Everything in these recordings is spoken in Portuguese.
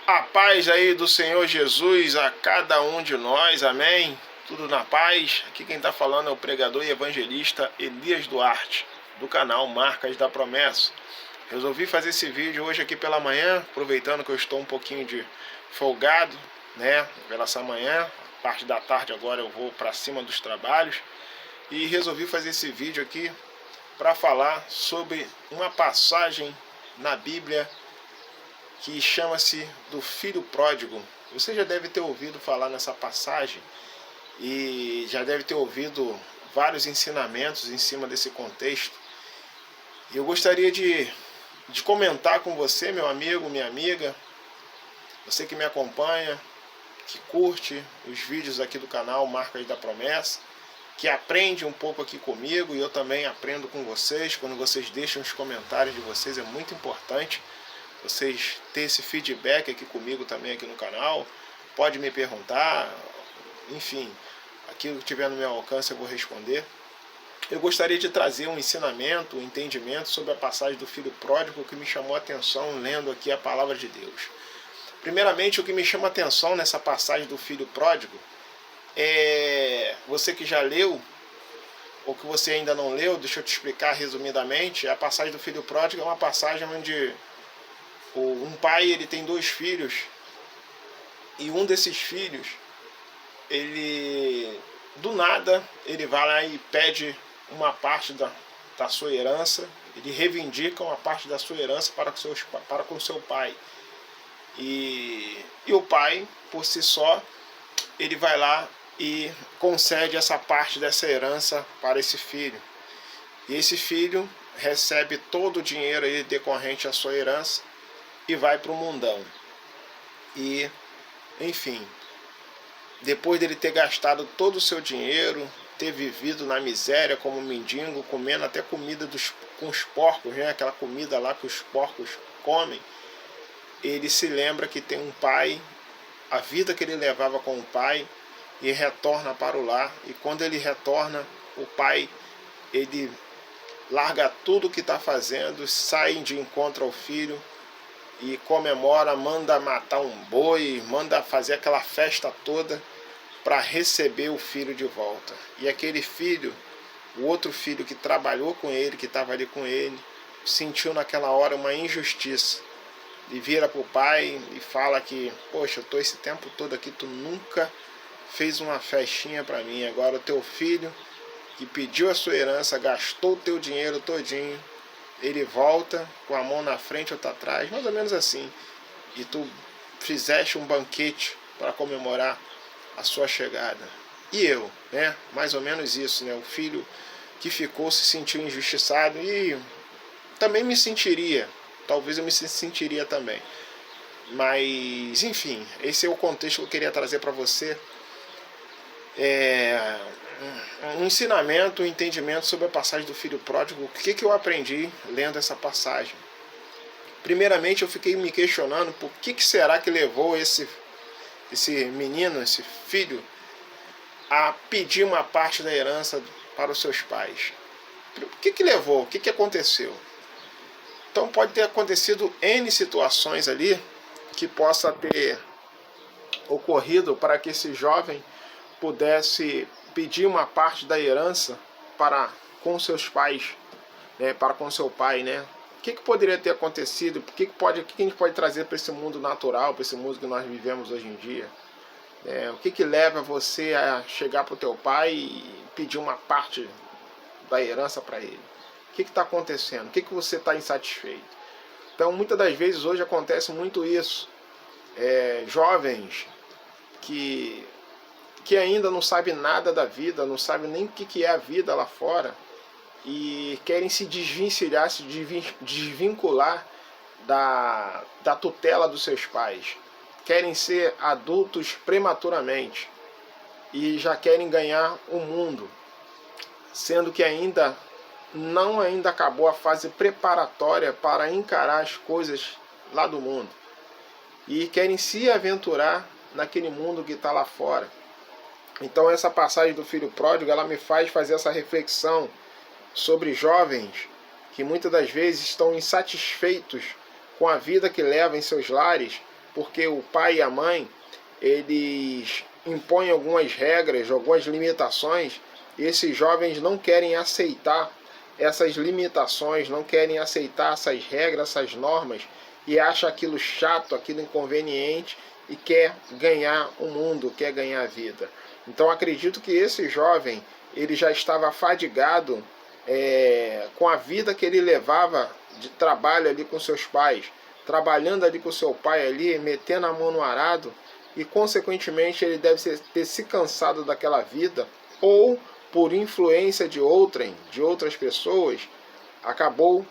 A paz aí do Senhor Jesus a cada um de nós, amém? Tudo na paz? Aqui quem está falando é o pregador e evangelista Elias Duarte, do canal Marcas da Promessa. Resolvi fazer esse vídeo hoje aqui pela manhã, aproveitando que eu estou um pouquinho de folgado, né? Pela essa manhã, parte da tarde agora eu vou para cima dos trabalhos. E resolvi fazer esse vídeo aqui para falar sobre uma passagem na Bíblia que chama-se do filho pródigo. Você já deve ter ouvido falar nessa passagem e já deve ter ouvido vários ensinamentos em cima desse contexto. E eu gostaria de comentar com você, meu amigo, minha amiga, você que me acompanha, que curte os vídeos aqui do canal Marcas da Promessa, que aprende um pouco aqui comigo, e eu também aprendo com vocês. Quando vocês deixam os comentários de vocês, é muito importante vocês ter esse feedback aqui comigo também aqui no canal. Pode me perguntar, enfim, aquilo que tiver no meu alcance eu vou responder. Eu gostaria de trazer um ensinamento, um entendimento sobre a passagem do filho pródigo que me chamou a atenção lendo aqui a palavra de Deus. Primeiramente, o que me chama a atenção nessa passagem do filho pródigo é, você que já leu ou que você ainda não leu, deixa eu te explicar resumidamente. A passagem do filho pródigo é uma passagem onde um pai ele tem dois filhos, e um desses filhos, ele do nada, ele vai lá e pede uma parte da sua herança, ele reivindica uma parte da sua herança para com seu pai. E o pai, por si só, ele vai lá e concede essa parte dessa herança para esse filho. E esse filho recebe todo o dinheiro aí decorrente à sua herança e vai para o mundão. E, enfim, depois dele ter gastado todo o seu dinheiro, ter vivido na miséria como mendigo, comendo até comida com os porcos, né? Aquela comida lá que os porcos comem, ele se lembra que tem um pai, a vida que ele levava com o pai, e retorna para o lar. E quando ele retorna, o pai, ele larga tudo o que está fazendo, sai de encontro ao filho e comemora, manda matar um boi, manda fazer aquela festa toda para receber o filho de volta. E aquele filho, o outro filho que trabalhou com ele, que estava ali com ele, sentiu naquela hora uma injustiça. E vira para o pai e fala que, poxa, eu estou esse tempo todo aqui, tu nunca fez uma festinha para mim. Agora o teu filho, que pediu a sua herança, gastou o teu dinheiro todinho, ele volta com a mão na frente ou outra atrás, mais ou menos assim. E tu fizeste um banquete para comemorar a sua chegada. E eu, né? Mais ou menos isso, né? O filho que ficou se sentiu injustiçado, e também me sentiria. Talvez eu me sentiria também. Mas, enfim, esse é o contexto que eu queria trazer para você. Um ensinamento, um entendimento sobre a passagem do filho pródigo. O que eu aprendi lendo essa passagem? Primeiramente, eu fiquei me questionando por que será que levou esse menino, esse filho, a pedir uma parte da herança para os seus pais. O que levou? O que aconteceu? Então pode ter acontecido N situações ali que possa ter ocorrido para que esse jovem pudesse pedir uma parte da herança para com seus pais, né, para com seu pai, né? O que poderia ter acontecido? O que a gente pode trazer para esse mundo natural, para esse mundo que nós vivemos hoje em dia? O que leva você a chegar para o teu pai e pedir uma parte da herança para ele? O que está acontecendo? O que você está insatisfeito? Então, muitas das vezes hoje acontece muito isso. Jovens que ainda não sabem nada da vida, não sabem nem o que é a vida lá fora, e querem se desvencilhar, se desvincular da tutela dos seus pais. Querem ser adultos prematuramente e já querem ganhar o mundo, sendo que ainda acabou a fase preparatória para encarar as coisas lá do mundo, e querem se aventurar naquele mundo que está lá fora. Então essa passagem do filho pródigo, ela me faz fazer essa reflexão sobre jovens que muitas das vezes estão insatisfeitos com a vida que levam em seus lares, porque o pai e a mãe, eles impõem algumas regras, algumas limitações, e esses jovens não querem aceitar essas limitações, não querem aceitar essas regras, essas normas, e acham aquilo chato, aquilo inconveniente, e quer ganhar o mundo, quer ganhar a vida. Então acredito que esse jovem, ele já estava fadigado com a vida que ele levava de trabalho ali com seus pais, trabalhando ali com seu pai ali, metendo a mão no arado, e consequentemente ele deve ter se cansado daquela vida, ou por influência de outras pessoas, acabou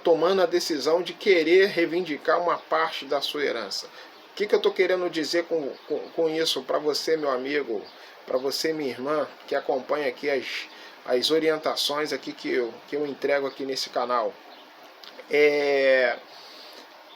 tomando a decisão de querer reivindicar uma parte da sua herança. O que eu estou querendo dizer com isso para você, meu amigo, para você, minha irmã, que acompanha aqui as orientações aqui que eu entrego aqui nesse canal?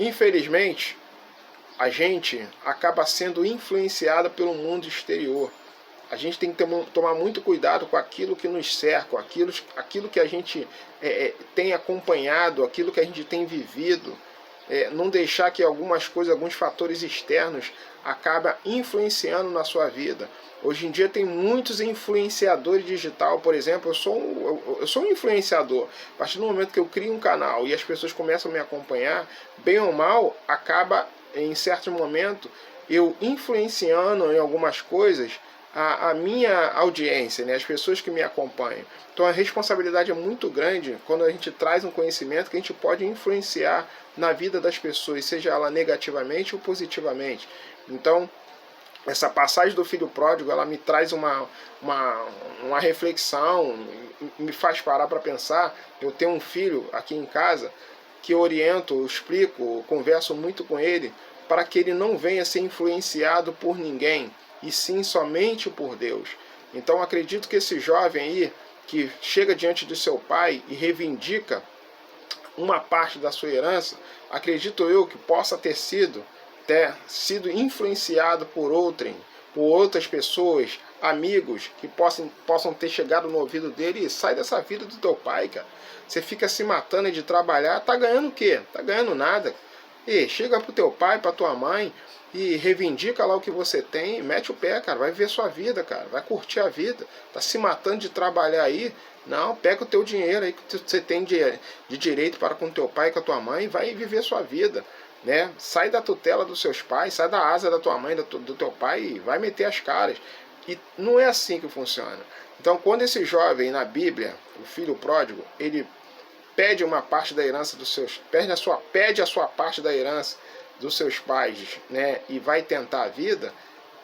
Infelizmente, a gente acaba sendo influenciada pelo mundo exterior. A gente tem que tomar muito cuidado com aquilo que nos cerca, aquilo que a gente tem acompanhado, aquilo que a gente tem vivido. Não deixar que algumas coisas, alguns fatores externos acabem influenciando na sua vida. Hoje em dia tem muitos influenciadores digital, por exemplo, eu sou um influenciador. A partir do momento que eu crio um canal e as pessoas começam a me acompanhar, bem ou mal, acaba em certo momento eu influenciando em algumas coisas a minha audiência, né, as pessoas que me acompanham. Então a responsabilidade é muito grande quando a gente traz um conhecimento que a gente pode influenciar na vida das pessoas, seja ela negativamente ou positivamente. Então, essa passagem do filho pródigo, ela me traz uma reflexão, me faz parar para pensar. Eu tenho um filho aqui em casa que eu oriento, eu explico, eu converso muito com ele, para que ele não venha ser influenciado por ninguém, e sim somente por Deus. Então acredito que esse jovem aí, que chega diante de seu pai e reivindica uma parte da sua herança, acredito eu que possa ter sido influenciado por outras pessoas, amigos, que possam ter chegado no ouvido dele: e sai dessa vida do teu pai, cara. Você fica se matando de trabalhar, tá ganhando o quê? Tá ganhando nada. E chega pro teu pai, pra tua mãe, e reivindica lá o que você tem, mete o pé, cara, vai viver sua vida, cara, vai curtir a vida. Tá se matando de trabalhar aí? Não, pega o teu dinheiro aí que você tem de direito para com teu pai e com a tua mãe, e vai viver sua vida, né? Sai da tutela dos seus pais, sai da asa da tua mãe, do teu pai, e vai meter as caras. E não é assim que funciona. Então, quando esse jovem na Bíblia, o filho pródigo, ele pede uma parte da herança dos seus, pede a sua parte da herança dos seus pais, né, e vai tentar a vida,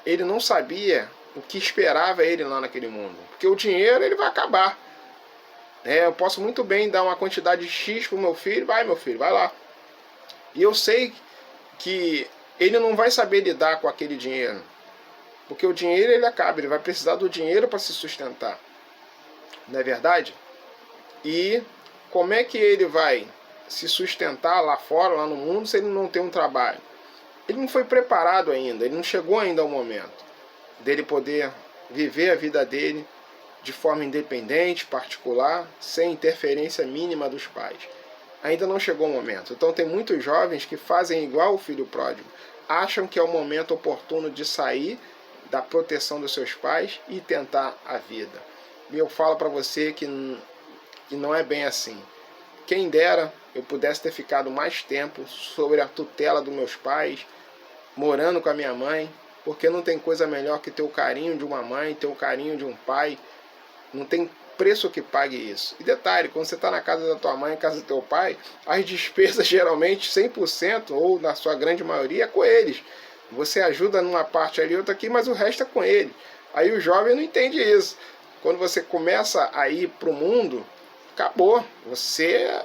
ele não sabia o que esperava ele lá naquele mundo, porque o dinheiro ele vai acabar. Eu posso muito bem dar uma quantidade X para o meu filho, meu filho, vai lá. E eu sei que ele não vai saber lidar com aquele dinheiro, porque o dinheiro ele acaba, ele vai precisar do dinheiro para se sustentar, não é verdade? E como é que ele vai se sustentar lá fora, lá no mundo, se ele não tem um trabalho? Ele não foi preparado ainda, ele não chegou ainda ao momento dele poder viver a vida dele de forma independente, particular, sem interferência mínima dos pais. Ainda não chegou o momento. Então tem muitos jovens que fazem igual o filho pródigo, acham que é o momento oportuno de sair da proteção dos seus pais e tentar a vida. E eu falo para você que não é bem assim. Quem dera eu pudesse ter ficado mais tempo sob a tutela dos meus pais, morando com a minha mãe, porque não tem coisa melhor que ter o carinho de uma mãe, ter o carinho de um pai. Não tem preço que pague isso. E detalhe, quando você está na casa da tua mãe, na casa do teu pai, as despesas geralmente 100%, ou na sua grande maioria, é com eles. Você ajuda numa parte ali, outra aqui, mas o resto é com ele. Aí o jovem não entende isso. Quando você começa a ir para o mundo, acabou. Você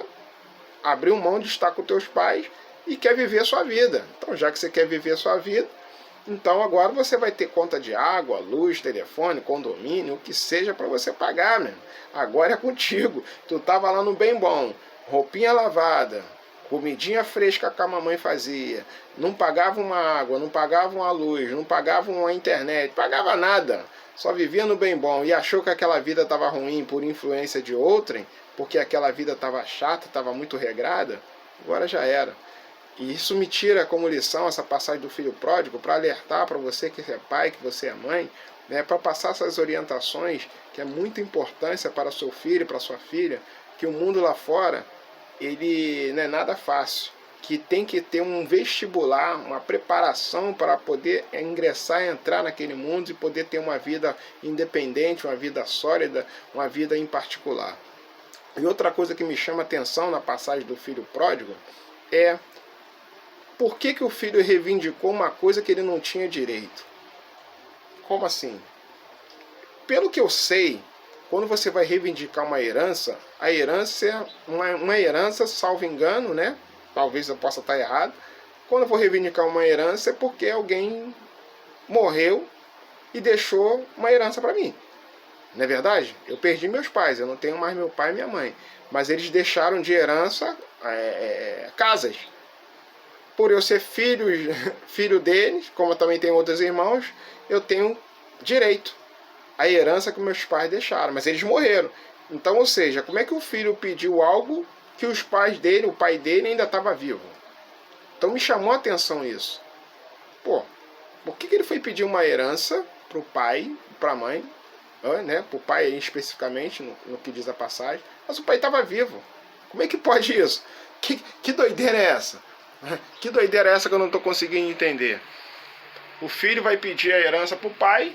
abriu mão de estar com teus pais e quer viver a sua vida. Então, já que você quer viver a sua vida, então agora você vai ter conta de água, luz, telefone, condomínio, o que seja para você pagar, meu. Agora é contigo. Tu tava lá no bem bom, roupinha lavada, comidinha fresca que a mamãe fazia, não pagava uma água, não pagava uma luz, não pagava uma internet, pagava nada, só vivia no bem bom e achou que aquela vida estava ruim por influência de outrem, porque aquela vida estava chata, estava muito regrada. Agora já era. E isso me tira como lição essa passagem do filho pródigo para alertar para você que é pai, que você é mãe, né, para passar essas orientações que é muito importância para seu filho, para sua filha, que o mundo lá fora ele não é nada fácil, que tem que ter um vestibular, uma preparação para poder ingressar e entrar naquele mundo e poder ter uma vida independente, uma vida sólida, uma vida em particular. E outra coisa que me chama a atenção na passagem do filho pródigo é por que o filho reivindicou uma coisa que ele não tinha direito. Como assim? Pelo que eu sei, quando você vai reivindicar uma herança, a herança é uma herança, salvo engano, né? Talvez eu possa estar errado. Quando eu vou reivindicar uma herança é porque alguém morreu e deixou uma herança para mim. Não é verdade? Eu perdi meus pais, eu não tenho mais meu pai e minha mãe. Mas eles deixaram de herança casas. Por eu ser filho deles, como eu também tenho outros irmãos, eu tenho direito à herança que meus pais deixaram. Mas eles morreram. Então, ou seja, como é que o filho pediu algo que os pais dele, o pai dele, ainda estava vivo? Então me chamou a atenção isso. Pô, por que ele foi pedir uma herança para o pai, para a mãe, né? Para o pai especificamente, no que diz a passagem, mas o pai estava vivo? Como é que pode isso? Que doideira é essa? Que doideira é essa que eu não estou conseguindo entender? O filho vai pedir a herança para o pai,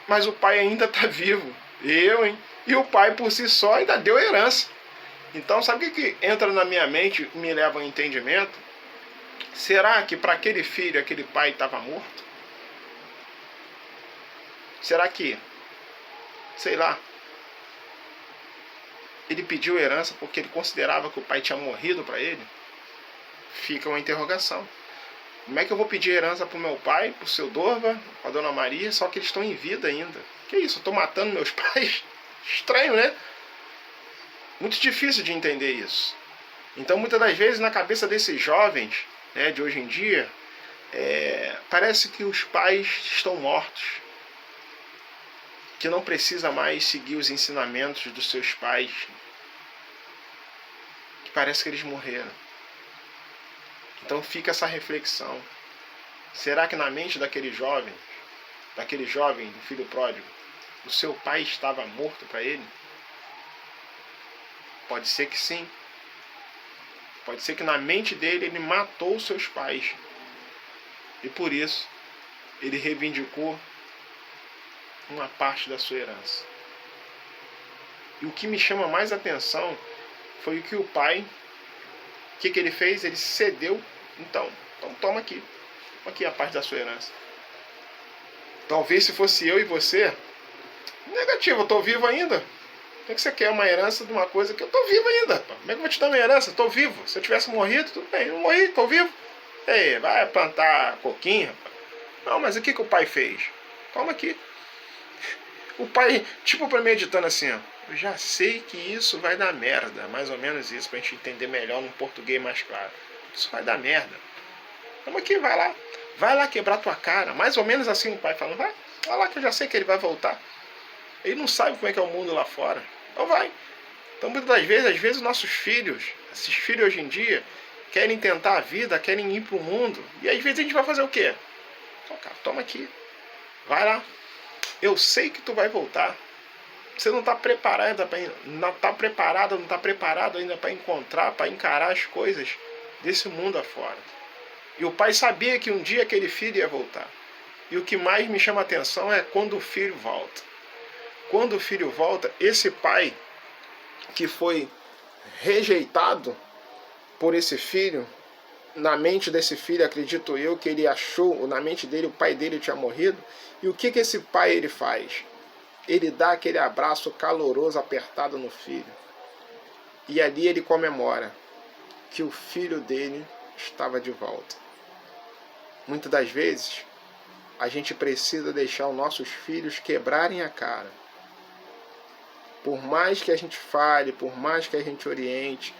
mas o pai ainda está vivo. E o pai por si só ainda deu herança. Então sabe o que entra na minha mente e me leva ao entendimento? Será que para aquele filho, aquele pai estava morto? Será que, sei lá, ele pediu herança porque ele considerava que o pai tinha morrido para ele? Fica uma interrogação. Como é que eu vou pedir herança para o meu pai, para o seu Dorva, para a dona Maria, só que eles estão em vida ainda? Que isso, eu estou matando meus pais? Estranho, né? Muito difícil de entender isso. Então, muitas das vezes, na cabeça desses jovens, né, de hoje em dia, parece que os pais estão mortos, que não precisa mais seguir os ensinamentos dos seus pais, que parece que eles morreram. Então fica essa reflexão. Será que na mente daquele jovem, do filho pródigo, o seu pai estava morto para ele? Pode ser que sim. Pode ser que na mente dele ele matou os seus pais. E por isso ele reivindicou uma parte da sua herança. E o que me chama mais atenção foi o que o pai, o que ele fez? Ele cedeu. Então toma aqui. Aqui a parte da sua herança. Talvez se fosse eu e você, negativo, eu estou vivo ainda. O que você quer? Uma herança de uma coisa que eu estou vivo ainda. Como é que eu vou te dar uma herança? Estou vivo. Se eu tivesse morrido, tudo bem. Eu morri, estou vivo. Ei, vai plantar coquinho, rapaz. Não, mas o que o pai fez? Toma aqui. O pai, tipo premeditando assim, ó. Eu já sei que isso vai dar merda. Mais ou menos isso, pra gente entender melhor num português mais claro. Isso vai dar merda. Toma aqui, vai lá. Vai lá quebrar tua cara. Mais ou menos assim o pai falando, vai lá que eu já sei que ele vai voltar. Ele não sabe como é que é o mundo lá fora. Então vai. Então muitas das vezes, às vezes nossos filhos, esses filhos hoje em dia, querem tentar a vida, querem ir pro mundo. E às vezes a gente vai fazer o quê? Então, cara, toma aqui. Vai lá. Eu sei que tu vai voltar. Você não está preparado, não está preparado ainda para encontrar, para encarar as coisas desse mundo afora. E o pai sabia que um dia aquele filho ia voltar. E o que mais me chama a atenção é quando o filho volta. Quando o filho volta, esse pai que foi rejeitado por esse filho, na mente desse filho, acredito eu, que ele achou, na mente dele, o pai dele tinha morrido. E o que esse pai ele faz? Ele dá aquele abraço caloroso, apertado no filho. E ali ele comemora que o filho dele estava de volta. Muitas das vezes, a gente precisa deixar os nossos filhos quebrarem a cara. Por mais que a gente fale, por mais que a gente oriente,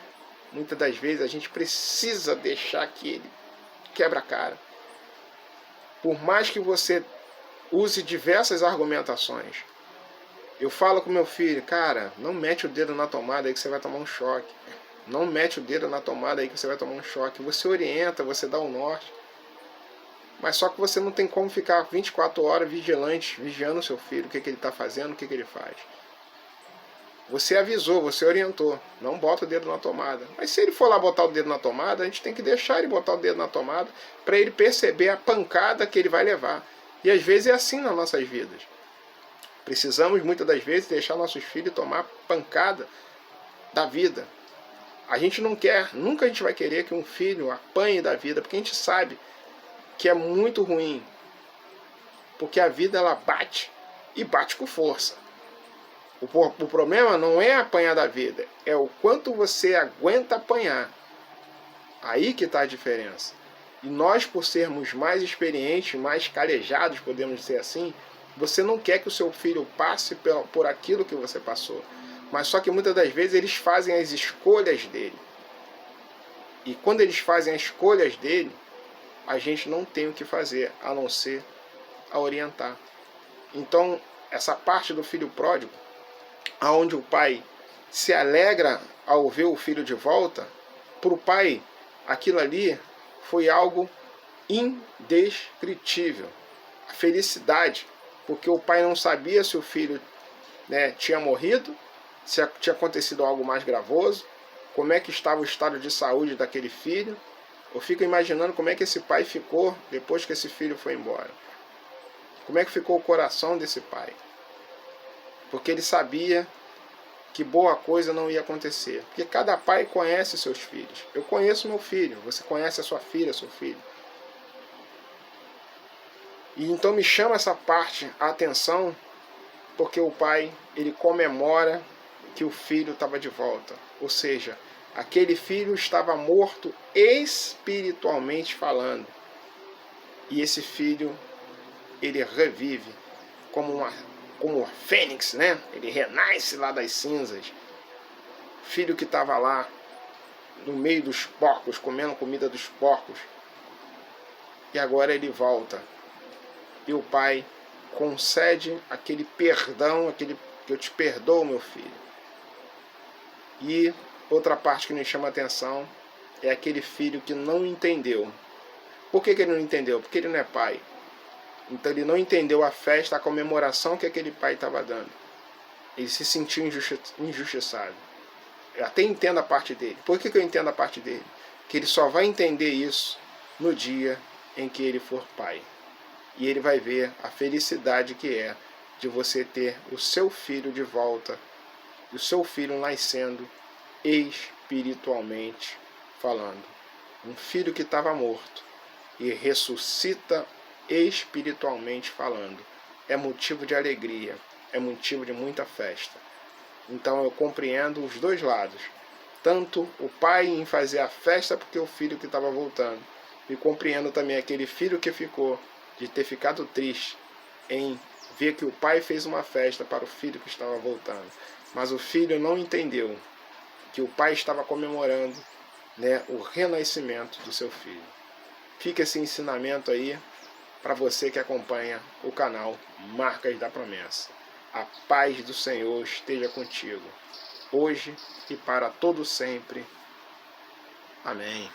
muitas das vezes a gente precisa deixar que ele quebra a cara. Por mais que você use diversas argumentações. Eu falo com meu filho, cara, não mete o dedo na tomada aí que você vai tomar um choque. Não mete o dedo na tomada aí que você vai tomar um choque. Você orienta, você dá o norte. Mas só que você não tem como ficar 24 horas vigilante, vigiando o seu filho, o que ele está fazendo, o que ele faz. Você avisou, você orientou, não bota o dedo na tomada. Mas se ele for lá botar o dedo na tomada, a gente tem que deixar ele botar o dedo na tomada para ele perceber a pancada que ele vai levar. E às vezes é assim nas nossas vidas. Precisamos muitas das vezes deixar nossos filhos tomar pancada da vida. A gente não quer, nunca a gente vai querer que um filho apanhe da vida, porque a gente sabe que é muito ruim. Porque a vida ela bate e bate com força. O problema não é apanhar da vida, é o quanto você aguenta apanhar. Aí que está a diferença. E nós, por sermos mais experientes, mais calejados, podemos dizer assim, você não quer que o seu filho passe por aquilo que você passou. Mas só que muitas das vezes eles fazem as escolhas dele. E quando eles fazem as escolhas dele, a gente não tem o que fazer, a não ser a orientar. Então, essa parte do filho pródigo, onde o pai se alegra ao ver o filho de volta, para o pai aquilo ali foi algo indescritível. A felicidade, porque o pai não sabia se o filho, né, tinha morrido, se tinha acontecido algo mais gravoso, como é que estava o estado de saúde daquele filho. Eu fico imaginando como é que esse pai ficou depois que esse filho foi embora. Como é que ficou o coração desse pai? Porque ele sabia que boa coisa não ia acontecer. Porque cada pai conhece seus filhos. Eu conheço meu filho, você conhece a sua filha, seu filho. E então me chama essa parte a atenção, porque o pai, ele comemora que o filho estava de volta. Ou seja, aquele filho estava morto espiritualmente falando. E esse filho, ele revive como uma fênix, né? Ele renasce lá das cinzas. Filho que estava lá no meio dos porcos, comendo comida dos porcos. E agora ele volta. E o pai concede aquele perdão, aquele que eu te perdoo, meu filho. E outra parte que me chama a atenção é aquele filho que não entendeu. Por que ele não entendeu? Porque ele não é pai. Então ele não entendeu a festa, a comemoração que aquele pai estava dando. Ele se sentiu injustiçado. Eu até entendo a parte dele. Por que eu entendo a parte dele? Que ele só vai entender isso no dia em que ele for pai. E ele vai ver a felicidade que é de você ter o seu filho de volta, o seu filho nascendo espiritualmente falando. Um filho que estava morto e ressuscita espiritualmente falando. É motivo de alegria, é motivo de muita festa. Então eu compreendo os dois lados. Tanto o pai em fazer a festa porque o filho que estava voltando. E compreendo também aquele filho que ficou, de ter ficado triste em ver que o pai fez uma festa para o filho que estava voltando. Mas o filho não entendeu que o pai estava comemorando, né, o renascimento do seu filho. Fica esse ensinamento aí para você que acompanha o canal Marcas da Promessa. A paz do Senhor esteja contigo, hoje e para todo sempre. Amém.